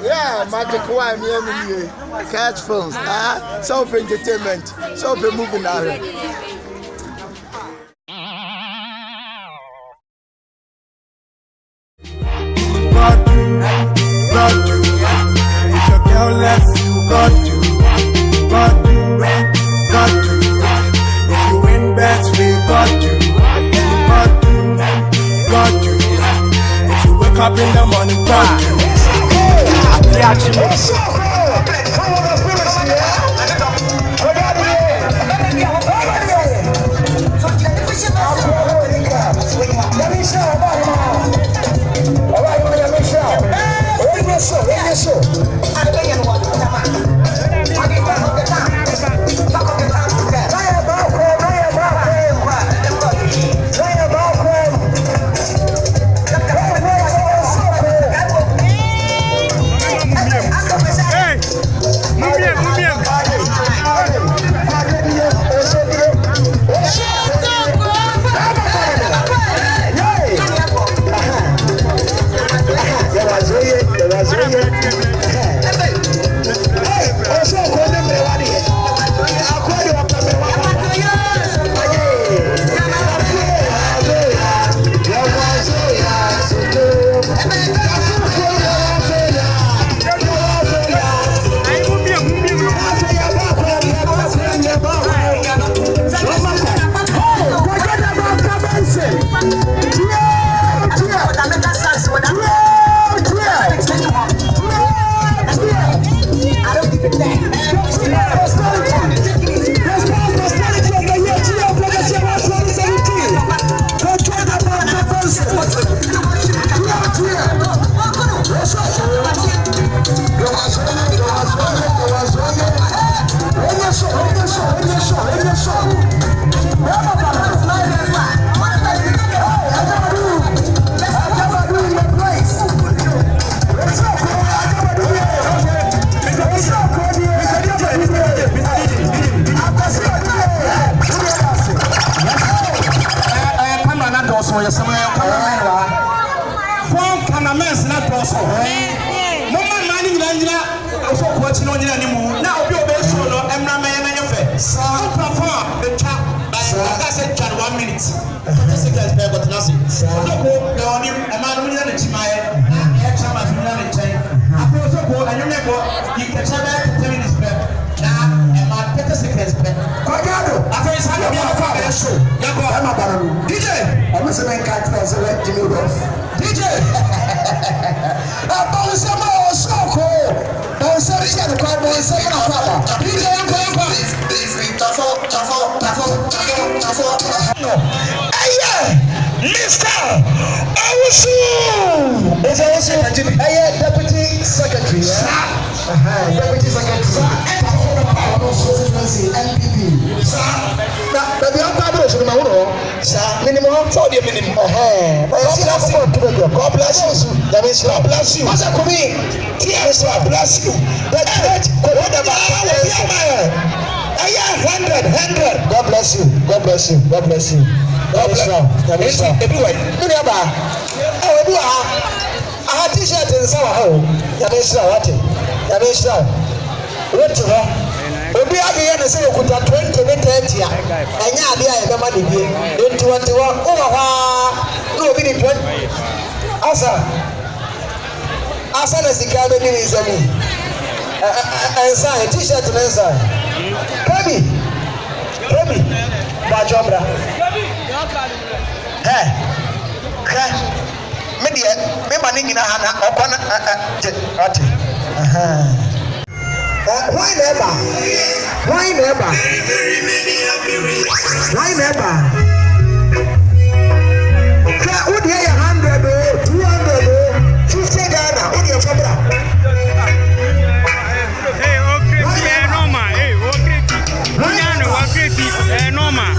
Yeah, Magic Wine, Catch Films, Self Entertainment, Self Moving Out. Got to. If your girl left you, got to. If you win bets, we got to. If you wake up in the morning, got to. Deputy Secretary. Deputy Secretary. NPP. Minimum. God bless you. God bless you. What's that for me? Yes, God bless you. The church. What about 100. God bless you. God bless you. God bless you. God bless you. Everywhere. I t-shirt in some home. Yamisha, what? Yamisha. What to her? Obi abi ya say okuta 20 ne 30 a anya ade a ebe ma de bie 21 owa no obi ni 20 asa na sika be ni nzami ensa t-shirt na ensa baby ba jobra me de me ma ni nyina ha na okwana ati why never? Would you 100 200 50 Ghana? Would you Fabra? Hey, okay, normal. Hey, okay. Normal.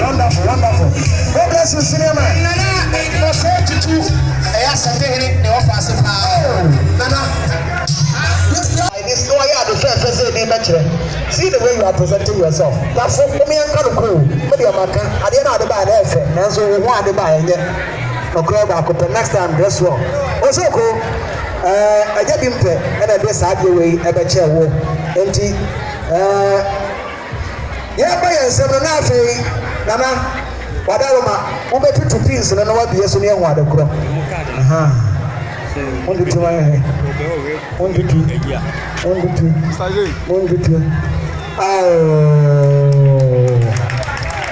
Wonderful. God bless you, senior man. 42. See the way you are presenting yourself. That's what me and Kano. Maybe I'm a can. I didn't know the bad effort. And so we want to buy it. Okay, next time, guess what? Also, cool. I get him there, and I guess I do way a chair war. Empty. Yeah, by yourself, nothing. Nana, whatever. Who better to peace and what the Sonia water crop. Aha. 1 to 2. 1 to 2. 1 to 2. 1 to 2. Oh.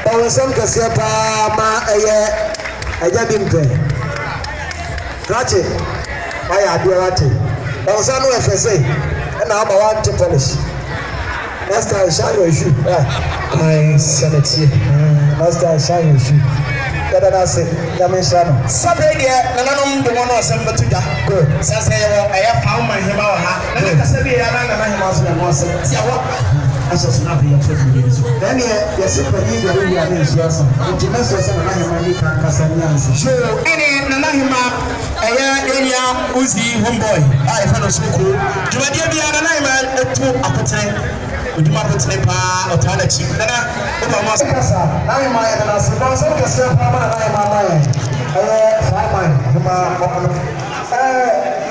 There was some Cassiapa, I got him there. Catch it. I do it. There was some FSA, and I'm about to polish. Last time I shine your shoe. I send it here. Last time I shine your shoe. I say, Yamishano. Saturday, and I don't want to assemble to that. Good. Says I have found my Himaha. And I said, I don't know my house and was see what I shall not be a 20 years. Then, yes, if I need a really yes, and you must have a money from Cassanians. Sure, any Nanahima, a year, Uzi, homeboy. I found a school. Do I give you an animal at 2 appetite? Would you want to sleep or turn a cheek? Then I must pass. I am my answer. I was going to say,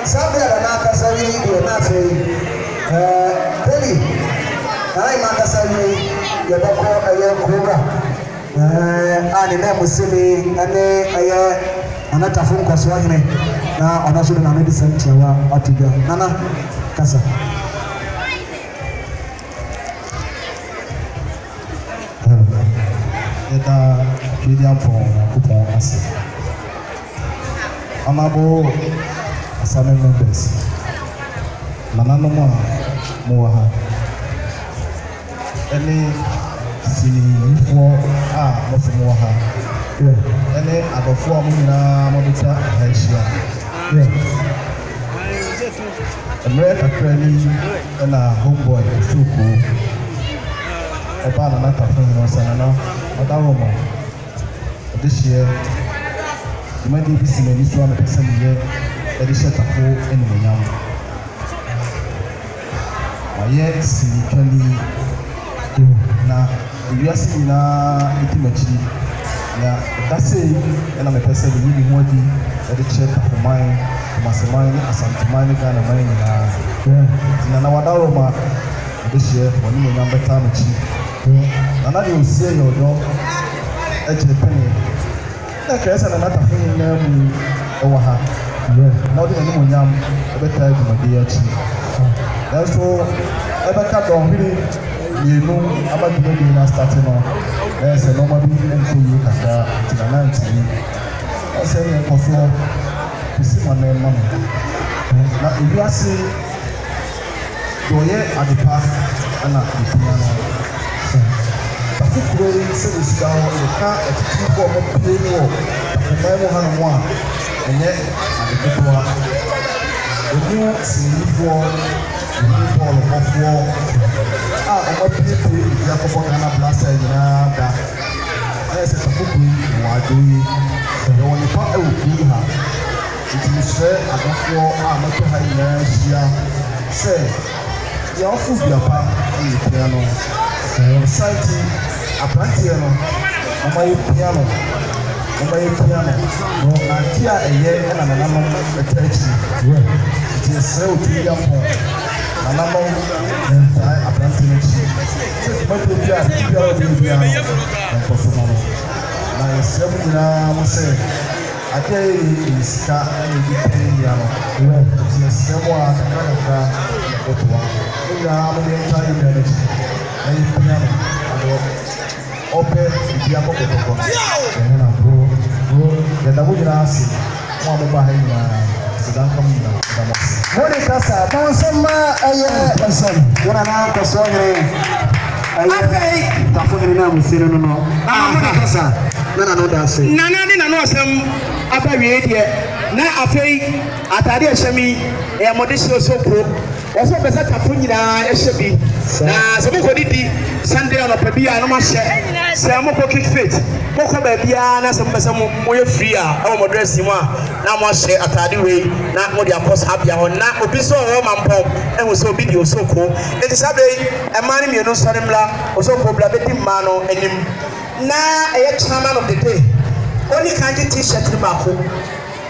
something another Savvy, you're not saying, Billy. I'm not saying you're not a young Kruger. And in them was silly, and I'm not a phone call swagger. Now, I'm not sure I'm medicine to what to do. Nana, Casa. Eda media for us. Amabo Asane members. Nananoma Moha. Any for Moha. Any other form Mobita Asia. America Cranny and a homeboy Suku. About another friend was this year, you might be seeing this 1% year, that is shut up for any young. Yes, now, we are seeing intimately. That's it, and I'm a person who really want to check for mine, mastermind, as I'm to mine, kind of mine. And I want this year, when you number time. And I will see your dog at the penny. That is another thing over her. Not even young, a better my dear chief. That's all. Ever cut on really, you know, about the baby starting on. There's a normal being and for you to the 90. I say, for floor, to see my name, Mamma. Now, if you are seeing, go here at the park and at the piano. Growing cities down the car at 2 4 playing war. The Bible one, and yet the good one. The new city war, the new ball of war. I'm a people, Jacob and a blaster in that. I said, a book we are doing. The only part I will be her. It is said, I don't feel I'm not high here. Say, the office be a part in the piano. Society. Apprentice, my piano, no, Antia, a year and a number of attention. It is so to be up for a number of apprentice. But the piano and performer. My 7 now say, I tell you, is car and you pay piano. It is someone kind of car, but one. I'm the entire minute. I piano. Open the Yako. And I'm bro, the Wujasi, one behind Sudan coming down. What is that? Don't send my person. What an uncle song. I pay the sitting on. Nana no dance. Nana no some after we ate here. Now I pay at Adia Shami, a modest so pro. wɔsɛ ɔbɛsɛ tapo nyinaa ɛhyɛ bi na sɛ mokɔ didi Sunday anɔpa bi a na mahyɛ sɛ mokɔ kick fit mokɔ baabiara na sɛ mobɛsɛ moyɛ free a ɛwɔ mo dress mu a na moahyɛ atade wei na mode akɔ saa bea hɔ na obi nso ɔwɔ mampɔm ɛhu sɛ obi de osoko ɛnti saa bɛyi ɛmaa no mmienu nsɔre mmra osoko bra bɛdi mmaa no anim na ɛyɛ chairman of the day only kan gye t-shirt no baako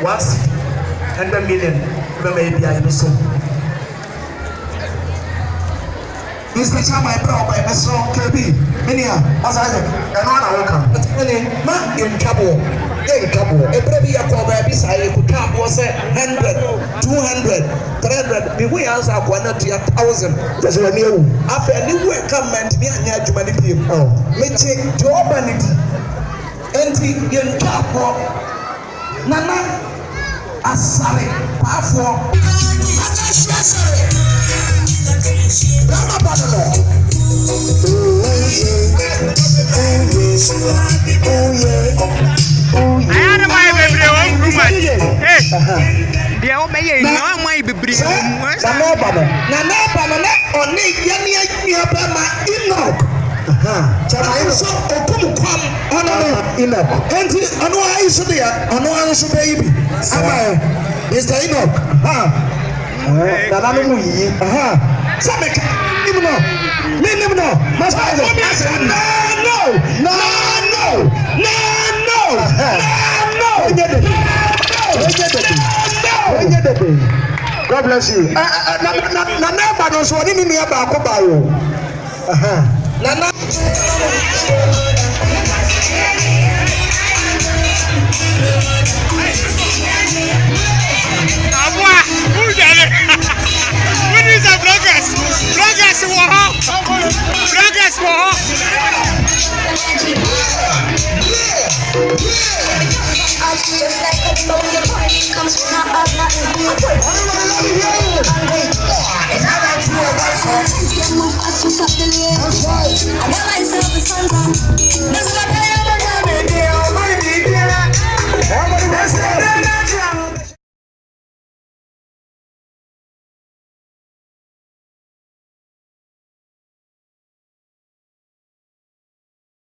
100 million bɛma yɛ bia yɛno so Mr. Chama é próprio, é só KB. Menina, mas olha, eu não ando louca. Mas em cabo, é para mim a cobra é bisa e com cabo você 100, 200, 300. Me vai answer a quando tinha 1000. Just when you, after any comment me anya juma ni pim. Me check job aniti. Enti em cabo, nana asare, pafo. God bless you. Na never no so ni ni aba ko ba yo. Na Abua, who did it? What is the bloggers? Bloggers just like a bow, your party comes from nothing. It's all right, you are right.